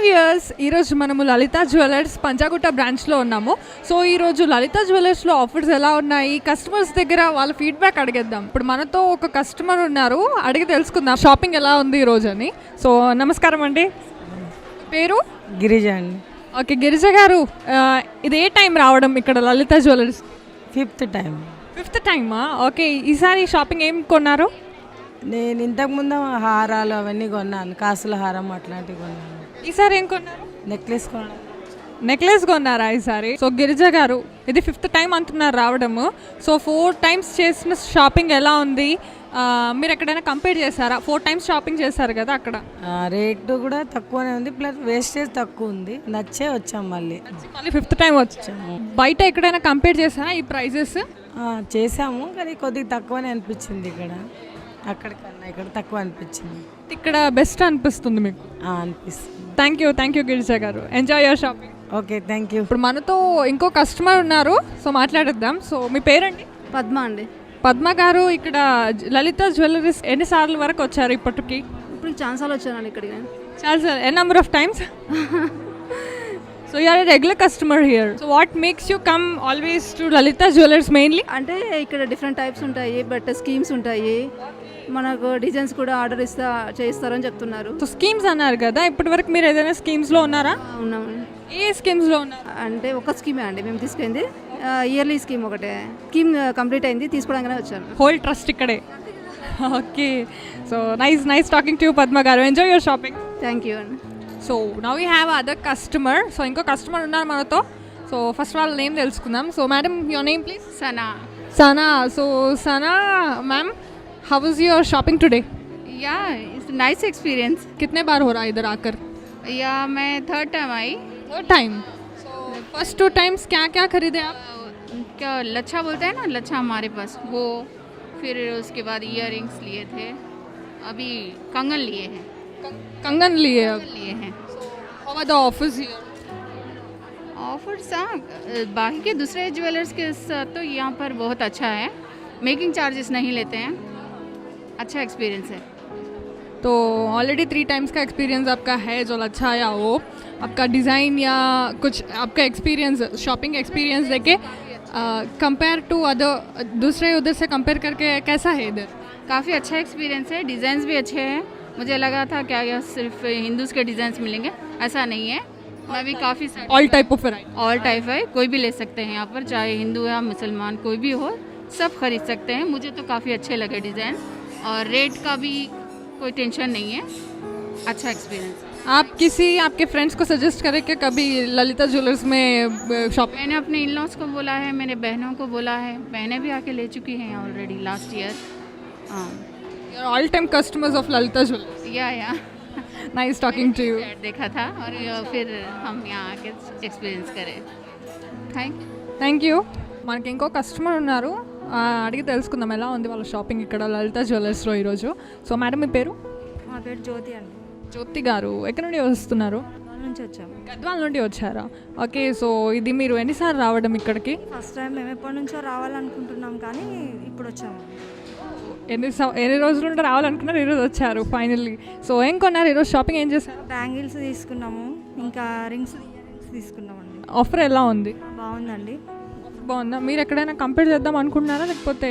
Viewers, ఈరోజు మనము లలిత jewellers Panjagutta బ్రాంచ్లో ఉన్నాము. సో ఈరోజు లలిత జ్యువెలర్స్లో ఆఫర్స్ ఎలా ఉన్నాయి, కస్టమర్స్ దగ్గర వాళ్ళ ఫీడ్బ్యాక్ అడిగేద్దాం. ఇప్పుడు మనతో ఒక కస్టమర్ ఉన్నారు, అడిగి తెలుసుకుందాం షాపింగ్ ఎలా ఉంది ఈరోజు అని. సో నమస్కారం అండి, పేరు? గిరిజ అండి. ఓకే గిరిజ గారు, ఇది ఏ టైం రావడం ఇక్కడ లలిత జ్యువెలర్స్? Fifth time. ఫిఫ్త్ టైమా? ఓకే, ఈసారి షాపింగ్ ఏం కొన్నారు? నేను ఇంతకుముందు హారాలు అవన్నీ కొన్నాను, కాసుల హారం అట్లాంటివి కొన్నాను. ఈసారి ఏం కొన్నారు? నెక్లెస్ కొన్నాను. నెక్లెస్ కొన్నారా ఈసారి? సో గిరిజ గారు, ఇది ఫిఫ్త్ టైం అంటున్నారు రావడము. సో 4 times చేసిన షాపింగ్ ఎలా ఉంది? మీరు ఎక్కడైనా కంపేర్ చేశారా? 4 times షాపింగ్ చేశారు కదా అక్కడ. రేటు కూడా తక్కువనే ఉంది, ప్లస్ వేస్టేజ్ తక్కువ ఉంది. నచ్చే వచ్చాం మళ్ళీ ఫిఫ్త్ టైం వచ్చాము. బయట ఎక్కడైనా కంపేర్ చేశారా ఈ ప్రైజెస్? చేసాము, కానీ కొద్దిగా తక్కువనే అనిపించింది. అక్కడికన్నా ఇక్కడ తక్కువ అనిపించింది. ఇక్కడ బెస్ట్ అనిపిస్తుంది మీకు? అనిపిస్తుంది. థ్యాంక్ యూ గిరిజ గారు, enjoy your shopping. Okay, thank you. ఇప్పుడు మనతో ఇంకో కస్టమర్ ఉన్నారు, సో మాట్లాడేద్దాం. సో మీ పేరండి? పద్మ అండి. పద్మ గారు, ఇక్కడ లలిత జ్యువెలరీస్ ఎన్నిసార్లు వరకు వచ్చారు ఇప్పటికి? ఇప్పుడు ఛాన్సాలు వచ్చానండి ఇక్కడికి. చాలా sir, a number of times? So you are a regular customer here. So what makes you come always to Lalitha jewellers mainly? అంటే ఇక్కడ డిఫరెంట్ టైప్స్ ఉంటాయి, బట్ స్కీమ్స్ ఉంటాయి, మనకు డిజైన్స్ కూడా ఆర్డర్ చేయిస్తారని చెప్తున్నారు. సో స్కీమ్స్ అన్నారు కదా, ఇప్పటి వరకు మీరు ఏదైనా స్కీమ్స్లో ఉన్నారా? ఉన్నామండి. ఏ స్కీమ్స్లో ఉన్నారు? అంటే ఒక స్కీమే అండి మేము తీసుకుంది, ఇయర్లీ స్కీమ్ ఒకటే. స్కీమ్ కంప్లీట్ అయింది, తీసుకోవడానికనే వచ్చాను. హోల్ ట్రస్ట్ ఇక్కడే. Okay, so nice talking to you Padma గారు, enjoy your shopping. Thank you అండి. So now we have other customer. So ఇంకో కస్టమర్ ఉన్నారు మనతో. సో ఫస్ట్ వాళ్ళ నేమ్ తెలుసుకుందాం. So madam, your name please? Sana. So Sana ma'am, how was your shopping today? Yeah, it's a nice experience. कितने बार हो रहा है इधर आकर? या मैं third time I. Third time. So first 2 times क्या खरीदे आप? क्या लच्छा बोलते हैं ना, लच्छा हमारे पास वो, फिर उसके बाद इयररिंग्स लिए थे, अभी कंगन लिए हैं. कंगन लिए हैं. How are the offers here? Offers बाकी के दूसरे ज्वेलर्स के साथ तो यहाँ पर बहुत अच्छा है, मेकिंग चार्जेस नहीं लेते हैं, अच्छा एक्सपीरियंस है. तो ऑलरेडी 3 times का एक्सपीरियंस आपका है, जो अच्छा आया वो आपका डिज़ाइन या कुछ आपका एक्सपीरियंस, शॉपिंग एक्सपीरियंस देके कंपेयर टू अदर, दूसरे उधर से कंपेयर करके कैसा है इधर? काफ़ी अच्छा एक्सपीरियंस है, डिज़ाइंस भी अच्छे हैं. मुझे लगा था क्या सिर्फ हिंदूज़ के डिज़ाइंस मिलेंगे, ऐसा नहीं है. मैं भी काफ़ी all type of variety, all type है, कोई भी ले सकते हैं यहाँ पर, चाहे हिंदू या मुसलमान कोई भी हो, सब खरीद सकते हैं. मुझे तो काफ़ी अच्छे लगे डिज़ाइन, और रेट का भी कोई टेंशन नहीं है, अच्छा एक्सपीरियंस. आप किसी आपके फ्रेंड्स को सजेस्ट करें कि कभी ललिता ज्वेलर्स में शॉपिंग? मैंने अपने इन लॉज को बोला है, मैंने बहनों को बोला है, बहनें भी आके ले चुकी हैं ऑलरेडी लास्ट ईयर. हाँ, all time customers of Lalita jewellers. या नाइस टॉकिंग टू यू. देखा था और फिर हम यहाँ आके एक्सपीरियंस करें. Thank you. మనకి ఇంకో కస్టమర్ ఉన్నారు, అడిగి తెలుసుకుందాం ఎలా ఉంది వాళ్ళ షాపింగ్ ఇక్కడ లలిత జ్యువెలర్స్లో ఈరోజు. సో మేడం, మీ పేరు? మా పేరు జ్యోతి అండి. జ్యోతి గారు, ఎక్కడి నుండి వస్తున్నారు? గద్వాల నుంచి వచ్చాము. గద్వాల నుండి వచ్చారా? ఓకే, సో ఇది మీరు ఎన్నిసార్లు రావడం ఇక్కడికి? First time. మేము ఎప్పటి నుంచో రావాలనుకుంటున్నాం, కానీ ఇప్పుడు వచ్చాము. ఎన్ని రోజుల నుండి రావాలనుకున్నారు, ఈరోజు వచ్చారు ఫైనల్లీ. సో ఏం కొన్నారు ఈరోజు, షాపింగ్ ఏం చేశారు? బ్యాంగిల్స్ తీసుకున్నాము, ఇంకా రింగ్స్, ఇయరింగ్స్ తీసుకున్నామండి. ఆఫర్ ఎలా ఉంది? బాగుందండి. బాగుందా? మీరు ఎక్కడైనా కంపేర్ చేద్దాం అనుకుంటున్నారా, లేకపోతే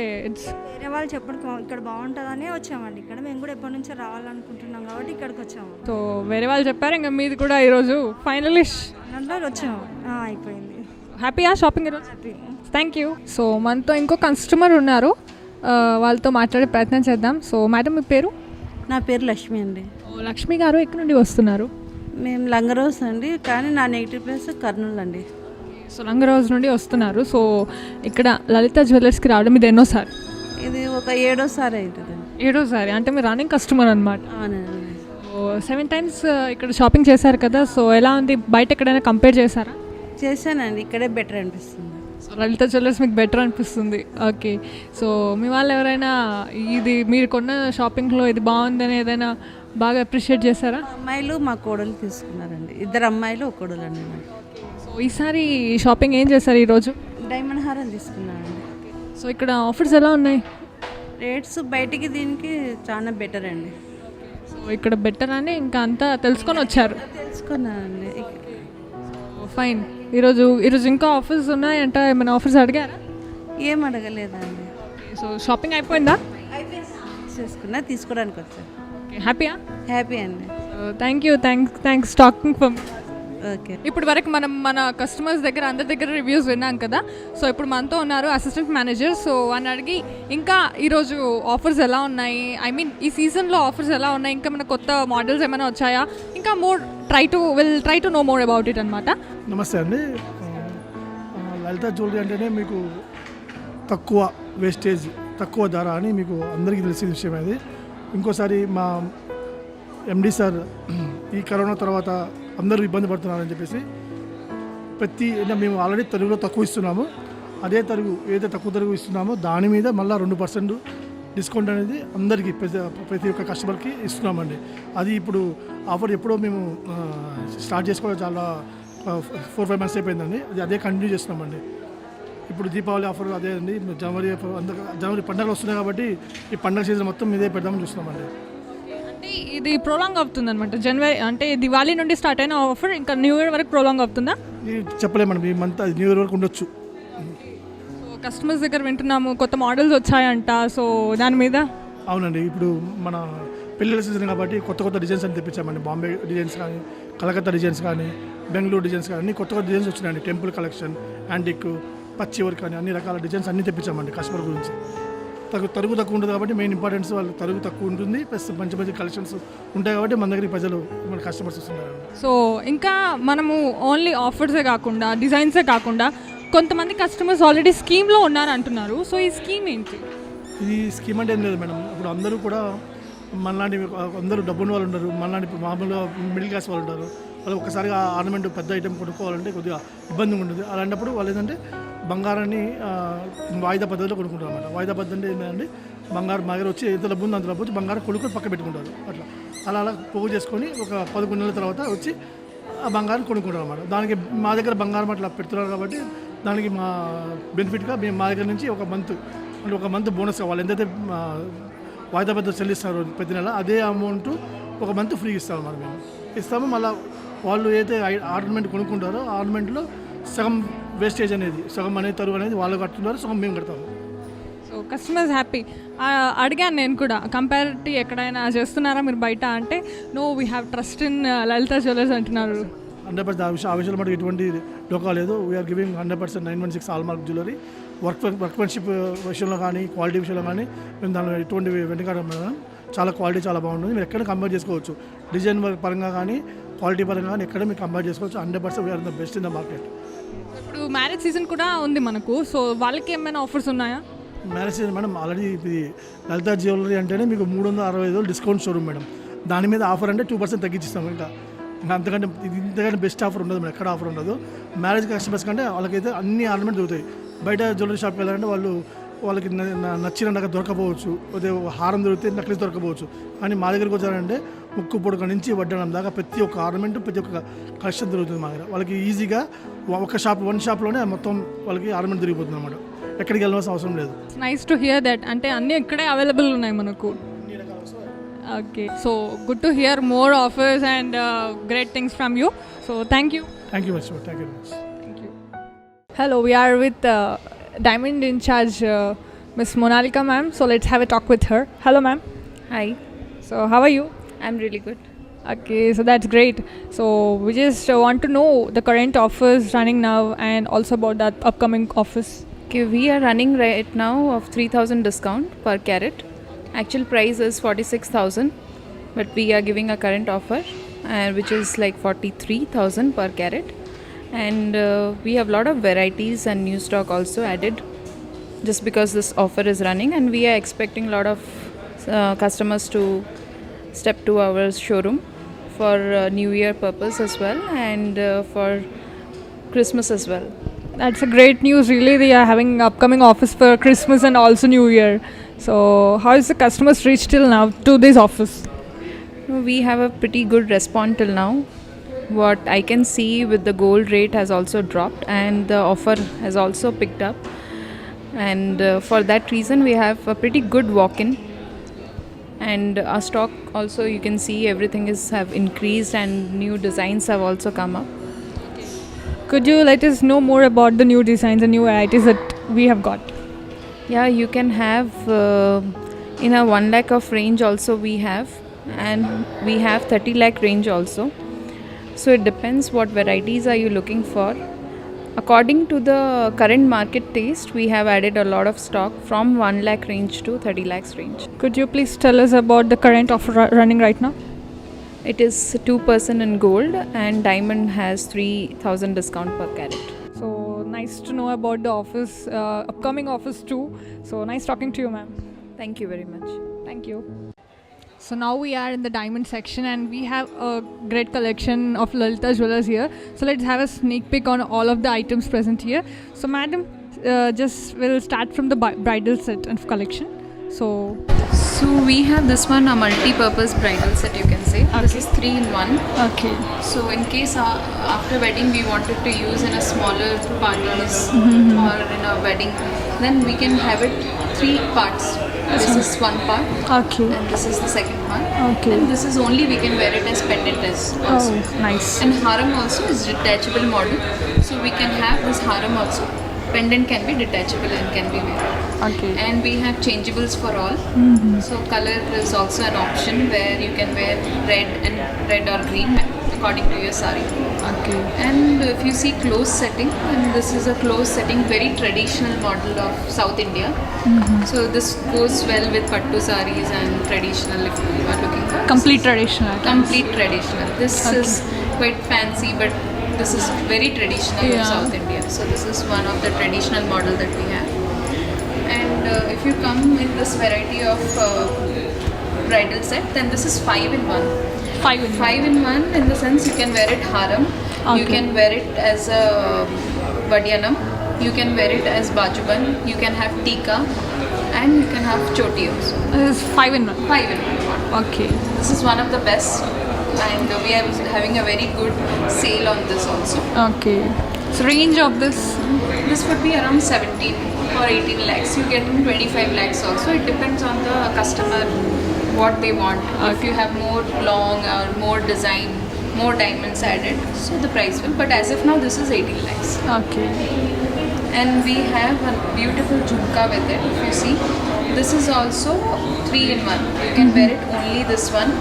వేరే వాళ్ళు చెప్పడం ఇక్కడ బాగుంటుందనే వచ్చామండి. ఇక్కడ మేము కూడా ఎప్పటి నుంచో రావాలనుకుంటున్నాం కాబట్టి ఇక్కడికి వచ్చాము. సో వేరే వాళ్ళు చెప్పారు, ఇంకా మీది కూడా ఈరోజు ఫైనల్లీ దాంట్లో వచ్చాము. అయిపోయింది. హ్యాపీయా షాపింగ్ ఈరోజు? హ్యాపీ. Thank you. సో మనతో ఇంకో కస్టమర్ ఉన్నారు, వాళ్ళతో మాట్లాడే ప్రయత్నం చేద్దాం. సో మేడం, మీ పేరు? నా పేరు లక్ష్మి అండి. లక్ష్మి గారు, ఎక్కడి నుండి వస్తున్నారు? మేము లంగరోస్ అండి, కానీ నా నెగిటివ్ ప్లేస్ కర్నూలు అండి. సో లంగరోజ్ నుండి వస్తున్నారు. సో ఇక్కడ లలిత జ్యువెలర్స్కి రావడం ఇది ఎన్నోసారి? ఇది ఒక 7వ అవుతుందండి. 7వసారి అంటే మీరు రన్నింగ్ కస్టమర్ అనమాట. అవునండి. సో 7 times ఇక్కడ షాపింగ్ చేశారు కదా, సో ఎలా ఉంది? బయట ఎక్కడైనా కంపేర్ చేశారా? చేశానండి, ఇక్కడే బెటర్ అనిపిస్తుంది. సో లలిత జ్యువెలర్స్ మీకు బెటర్ అనిపిస్తుంది. ఓకే, సో మీ వాళ్ళు ఎవరైనా ఇది మీరు కొన్న షాపింగ్లో ఇది బాగుందని ఏదైనా బాగా అప్రిషియేట్ చేశారా? అమ్మాయిలు మా కోడలు తీసుకున్నారండి, 2 అమ్మాయిలు 1 కోడలు అండి. సో ఈసారి షాపింగ్ ఏం చేశారు ఈరోజు? డైమండ్ హారం తీసుకున్నానండి. సో ఇక్కడ ఆఫర్స్ ఎలా ఉన్నాయి? రేట్స్ బయటికి దీనికి చాలా బెటర్ అండి. సో ఇక్కడ బెటర్ అని ఇంకా అంతా తెలుసుకొని వచ్చారు. తెలుసుకొని తీసుకున్నానండి. ఫైన్. ఈరోజు ఇంకా ఆఫర్స్ ఉన్నాయంట, ఏమైనా ఆఫర్స్ అడిగారా? ఏం అడగలేదండి. సో షాపింగ్ అయిపోయిందా? చేసుకున్నా, తీసుకోవడానికి వచ్చాను. హ్యాపీయా? హ్యాపీ అండి. Thank you. Thanks talking for. Okay. ఇప్పుడు వరకు మనం మన కస్టమర్స్ దగ్గర అందరి దగ్గర రివ్యూస్ విన్నాం కదా. సో ఇప్పుడు మనతో ఉన్నారు అసిస్టెంట్ మేనేజర్. సో అని అడిగి ఇంకా ఈరోజు ఆఫర్స్ ఎలా ఉన్నాయి, ఐ మీన్ ఈ సీజన్లో ఆఫర్స్ ఎలా ఉన్నాయి, ఇంకా మన కొత్త మోడల్స్ ఏమైనా వచ్చాయా, ఇంకా try to know more about it అనమాట. నమస్తే అండి. లలిత జ్యువెలరీ అంటేనే మీకు తక్కువ వేస్టేజ్, తక్కువ ధర అని మీకు అందరికీ తెలిసిన విషయం. అది ఇంకోసారి మా ఎండి సార్ ఈ కరోనా తర్వాత అందరూ ఇబ్బంది పడుతున్నారని చెప్పేసి మేము ఆల్రెడీ తరుగులో తక్కువ ఇస్తున్నాము. అదే తరుగు ఏదైతే తక్కువ తరుగు ఇస్తున్నామో దాని మీద మళ్ళీ 2% డిస్కౌంట్ అనేది అందరికీ ప్రతి ఒక్క కస్టమర్కి ఇస్తున్నామండి. అది ఇప్పుడు ఆఫర్ ఎప్పుడో మేము స్టార్ట్ చేసుకోవడం చాలా 4-5 months అయిపోయిందండి. అదే కంటిన్యూ చేస్తున్నామండి. ఇప్పుడు దీపావళి ఆఫర్ అదే అండి. జనవరి పండుగలు వస్తున్నాయి కాబట్టి ఈ పండుగ సీజన్ మొత్తం ఇదే పెడదామని చూస్తున్నామండి. అంటే ఇది ప్రొలాంగ్ అవుతుంది అనమాట. జనవరి అంటే దివాళీ నుండి స్టార్ట్ అయిన ఆఫర్ ఇంకా న్యూ ఇయర్ వరకు ప్రొలాంగ్ అవుతుందా? ఇది చెప్పలేమండి. ఈ మంత్ న్యూ ఇయర్ వరకు ఉండొచ్చు. సో కస్టమర్స్ దగ్గర వింటున్నాము కొత్త మోడల్స్ వచ్చాయంట. సో దాని మీద అవునండి. ఇప్పుడు మన పిల్లల సీజన్ కాబట్టి కొత్త డిజైన్స్ అని తెప్పించామండి. బాంబే డిజైన్స్ కానీ, కలకత్తా డిజైన్స్ కానీ, బెంగళూరు డిజైన్స్ కానీ అన్ని కొత్త డిజైన్స్ వచ్చినాయండి. టెంపుల్ కలెక్షన్, యాంటిక్, పచ్చి వర్క్ కానీ అన్ని రకాల డిజైన్స్ అన్నీ తెప్పించామండి కస్టమర్ గురించి. తరుగు తక్కువ ఉంటుంది కాబట్టి మెయిన్ ఇంపార్టెన్స్ వాళ్ళు తరుగు తక్కువ ఉంటుంది, ప్లస్ మంచి మంచి కలెక్షన్స్ ఉంటాయి కాబట్టి మన దగ్గరికి ప్రజలు మన కస్టమర్స్ వస్తున్నారు. సో ఇంకా మనము ఓన్లీ ఆఫర్సే కాకుండా డిజైన్సే కాకుండా కొంతమంది కస్టమర్స్ ఆల్రెడీ స్కీమ్లో ఉన్నారు అంటున్నారు. సో ఈ స్కీమ్ ఏంటి? ఇది స్కీమ్ అంటే ఏం లేదు మేడం. ఇప్పుడు అందరూ కూడా మనలాంటి అందరూ డబ్బున్న వాళ్ళు ఉంటారు, మనలాంటి ఇప్పుడు మామూలుగా మిడిల్ క్లాస్ వాళ్ళు ఉంటారు. వాళ్ళు ఒక్కసారిగా ఆర్నమెంట్ పెద్ద ఐటెం కొనుక్కోవాలంటే కొద్దిగా ఇబ్బందిగా ఉంటుంది. అలాంటప్పుడు వాళ్ళు ఏంటంటే బంగారాన్ని వాయిదా పద్ధతిలో కొనుక్కుంటారు అన్నమాట. వాయిదా పద్ధతి అంటే ఏంటంటే బంగారం మా దగ్గర వచ్చి ఎంత డబ్బు ఉందో అంత డబ్బు వచ్చి బంగారం కొనుక్కొని పక్క పెట్టుకుంటారు. అలా పోగు చేసుకొని ఒక 11 నెలల తర్వాత వచ్చి ఆ బంగారం కొనుక్కుంటారు అన్నమాట. దానికి మా దగ్గర బంగారం అట్లా పెడుతున్నారు కాబట్టి దానికి మా బెనిఫిట్గా మేము మా దగ్గర నుంచి ఒక మంత్ బోనస్గా వాళ్ళు ఎంతైతే వాయిదా పద్ధతి చెల్లిస్తారు ప్రతి నెల అదే అమౌంట్ ఒక మంత్ ఫ్రీ ఇస్తాము అన్నమాట. మేము ఇస్తాము. మళ్ళీ వాళ్ళు ఏదైతే ఆర్నమెంట్ కొనుక్కుంటారో ఆ ఆర్నమెంట్లో సగం వేస్టేజ్ అనేది, సగం అనేది తరుగు అనేది వాళ్ళు కట్టుకుంటారు, సగం మేము కడతాము. So customers happy. అడిగాను నేను కూడా, కంపారిటివ్ ఎక్కడైనా చేస్తున్నారా మీరు బయట అంటే no we have trust in Lalitha jewellers అంటున్నారు. 100% ఆ విషయంలో మనకి ఎటువంటి డోకా లేదు. We are giving 100% 916 hallmark jewellery. Workmanship విషయంలో కానీ, క్వాలిటీ విషయంలో కానీ మేము దానిలో ఎటువంటి వెనుకాడం మేడం. చాలా క్వాలిటీ చాలా బాగుంటుంది. మీరు ఎక్కడ కంపేర్ చేసుకోవచ్చు. డిజైన్ పరంగా కానీ, క్వాలిటీ పరంగా కానీ ఎక్కడ మీరు కంపేర్ చేసుకోవచ్చు. 100% we are the best in the market. ఇప్పుడు మ్యారేజ్ సీజన్ కూడా ఉంది మనకు. సో వాళ్ళకి ఏమైనా ఆఫర్స్ ఉన్నాయా? మ్యారేజ్ సీజన్ మేడం ఆల్రెడీ ఇది లలిత జ్యువెలరీ అంటేనే మీకు 365 డిస్కౌంట్ షోరూమ్ మేడం. దాని మీద ఆఫర్ అంటే 2% తగ్గించిస్తాం. ఇంకా అంతకంటే ఇంతకంటే బెస్ట్ ఆఫర్ ఉండదు మేడం. ఎక్కడ ఆఫర్ ఉండదు. మ్యారేజ్ కస్టమర్స్ కంటే వాళ్ళకైతే అన్ని ఆర్నమెంట్ దొరుకుతాయి. బయట జ్యువెలరీ షాప్కి వెళ్ళాలంటే వాళ్ళకి నచ్చిన నగ దొరకపోవచ్చు, అదే హారం దొరికితే నక్లీస్ దొరకపోవచ్చు. కానీ మా దగ్గరికి వచ్చారంటే ముక్కు పొడక నుంచి వడ్డనం దాకా ప్రతి ఒక్క ఆర్నమెంట్, ప్రతి ఒక్క కలెక్షన్ దొరుకుతుంది మా దగ్గర. వాళ్ళకి ఈజీగా వన్ షాప్లోనే మొత్తం వాళ్ళకి ఆర్నమెంట్ దొరికిపోతుంది అన్నమాట. ఎక్కడికి వెళ్ళవలసిన అవసరం లేదు. Nice to hear that. అంటే అన్నీ ఇక్కడే అవైలబుల్ ఉన్నాయి మనకు. Okay, so good to hear more offers and great things from you. So thank you. Thank you much. Thank you much. Hello, we are with Diamond in charge, Miss Monalika ma'am. So let's have a talk with her. Hello ma'am. Hi, So how are you? I'm really good. Okay, so that's great. So we just want to know the current offers running now and also about that upcoming offers. Okay, we are running right now of 3,000 discount per carat. Actual price is 46,000, but we are giving a current offer which is like 43,000 per carat. And we have a lot of varieties and new stock also added just because this offer is running, and we are expecting a lot of customers to step to our showroom for New Year purpose as well, and for Christmas as well. That's a great news. Really, they are having upcoming offers for Christmas and also New Year. So how is the customers reached till now to this offers? We have a pretty good response till now. What I can see with the gold rate has also dropped and the offer has also picked up, and for that reason we have a pretty good walk-in, and our stock also, you can see everything is have increased and new designs have also come up. Could you let us know more about the new designs and new varieties that we have got? Yeah, you can have in a 1 lakh of range also we have, and we have 30 lakh range also. So it depends what varieties are you looking for. According to the current market taste, we have added a lot of stock from 1 lakh range to 30 lakhs range. Could you please tell us about the current offer running right now? It is 2% in gold, and diamond has 3,000 discount per carat. So nice to know about the offers, upcoming offers too. So nice talking to you, ma'am. Thank you very much. Thank you. So now we are in the diamond section and we have a great collection of Lalita jewelers here. So let's have a sneak peek on all of the items present here. So madam, just we'll start from the bridal set and collection. So we have this one, a multi-purpose bridal set, you can say. This is 3 in 1. okay, So in case after wedding we wanted to use in a smaller parties or in a wedding, then we can have it 3 parts. This is one part, okay, and this is the second part, okay. and this is only we can wear it as pendant as also. Oh, nice. And harem also is detachable model, so we can have this harem also. Pendant can be detachable and can be wear. Okay. And we have changeables for all. So color is also an option where you can wear red or green according to your sari. Okay. And if you see close setting, and this is a close setting, very traditional model of South India. So this goes well with pattu saris and traditional if you are looking for. Complete traditional. Complete traditional. This is quite fancy, but this is very traditional of South India. So this is one of the traditional model that we have. And if you come in this variety of bridal set, then this is 5 in 1. 5 in 5 in 1 in the sense you can wear it harem, you can wear it as a vadyanam, you can wear it as bajuban, you can have tika, and you can have choti also. This is 5 in 1. 5 in 1. Okay. This is one of the best, and we are having a very good sale on this also. Okay. So range of this? This would be around 17 or 18 lakhs. You get in 25 lakhs also. It depends on the customer what they want. If you have more long or more design, more diamonds added, so the price will. But as of now, this is 18 lakhs. Okay. And we have a beautiful jhumka with it. If you see, this is also 3 in 1. You can wear it only this one.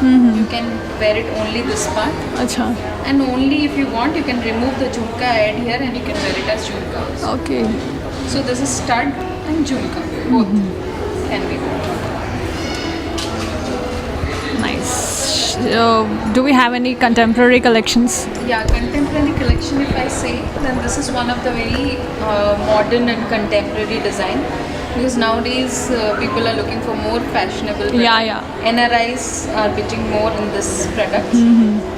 You can wear it only this part. Acha. And only if you want, you can remove the jhumka add here and you can wear it as jhumka also. Okay. So this is stud and jhumka, both can be worn. Nice. Do we have any contemporary collections? Yeah, contemporary collection if I say, then this is one of the very modern and contemporary design. Because nowadays people are looking for more fashionable product. NRIs are pitching more in this product.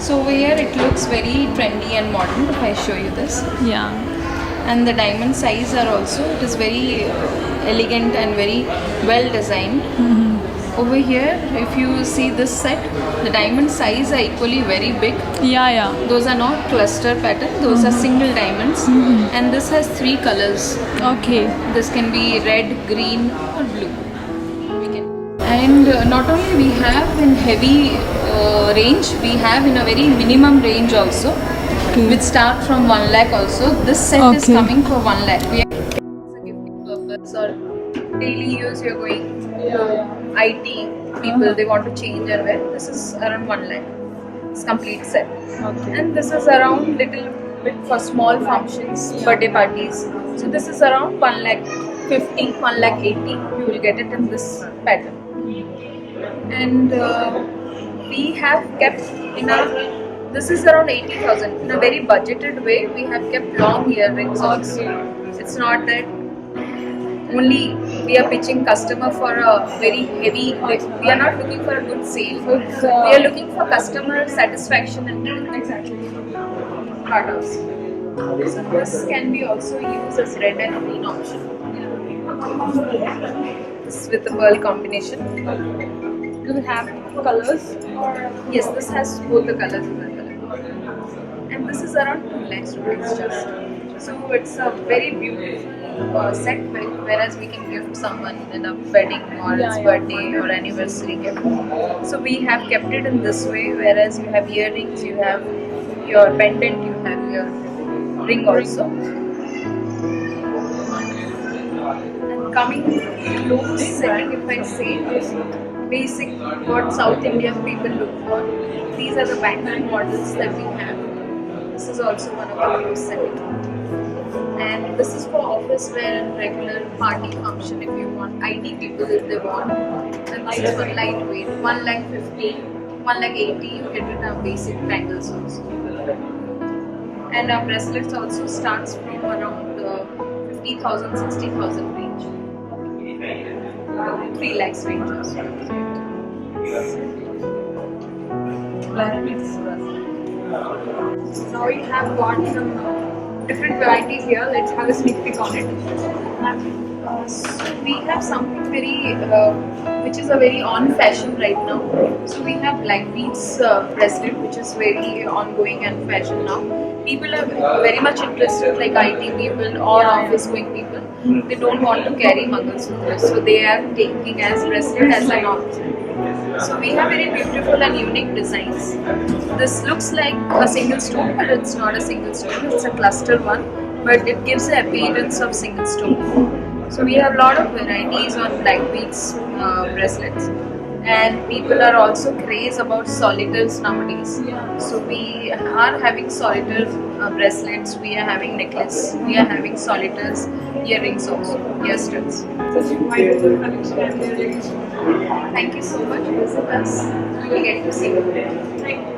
So over here it looks very trendy and modern if I show you this. Yeah. And the diamond size are also, it is very elegant and very well designed. Over here, if you see this set, the diamond size are equally very big. Yeah. Those are not cluster pattern, those are single diamonds. And this has 3 colors. Okay. This can be red, green or blue. And not only we have in heavy range, we have in a very minimum range also. Which start from 1 lakh also. This set is coming for 1 lakh. We have as a gifting purpose or daily use you're going IT people, they want to change and wear. This is around 1 lakh. It's complete set. And this is around little bit for small functions, birthday parties. So this is around 1 lakh 50, 1 lakh 80. You will get it in this pattern. And we have kept in our, this is around 80,000. In a very budgeted way, we have kept long earrings also. It's not that only we are pitching customer for a very heavy, we are not looking for a good sale. We are looking for customer satisfaction and products. So this can be also used as red and green option. This with the pearl combination. Do we have colors? Yes, this has both the colors in the color. And this is around 2 lakhs rupees just. So it's a very beautiful set, very whereas we can gift someone in a wedding or its birthday or anniversary gift. So we have kept it in this way, whereas you have earrings, you have your pendant, you have your ring also. And coming clothes setting, if I say, basic what South Indian people look for, these are the bangle models that we have. This is also one of the clothes setting. And this is for office wear and regular party function if you want. IT people if they want. And this is for lightweight. 1,50,000, 1,80,000 you get it our basic bangles also. And our bracelets also starts from around 50,000, 60,000 range. 3 lakhs range also. Now we have got some different varieties here. Let's have a sneak peek on it. So we have something very, which is a very on fashion right now. So we have black beads bracelet, which is very ongoing and fashion now. People are very much interested, like IT people or office going people. They don't want to carry Mangalsutra, so they are taking as bracelet as an option. So we have very beautiful and unique designs. This looks like a single stone, but it's not a single stone. It's a cluster one, but it gives the appearance of single stone. So we have a lot of varieties on black beads bracelets, and people are also crazy about solitaires nowadays. So we are having solitaire bracelets, we are having necklace, we are having solitaires, earrings also, ear studs. Thank you so much. Visit us. You will get to see.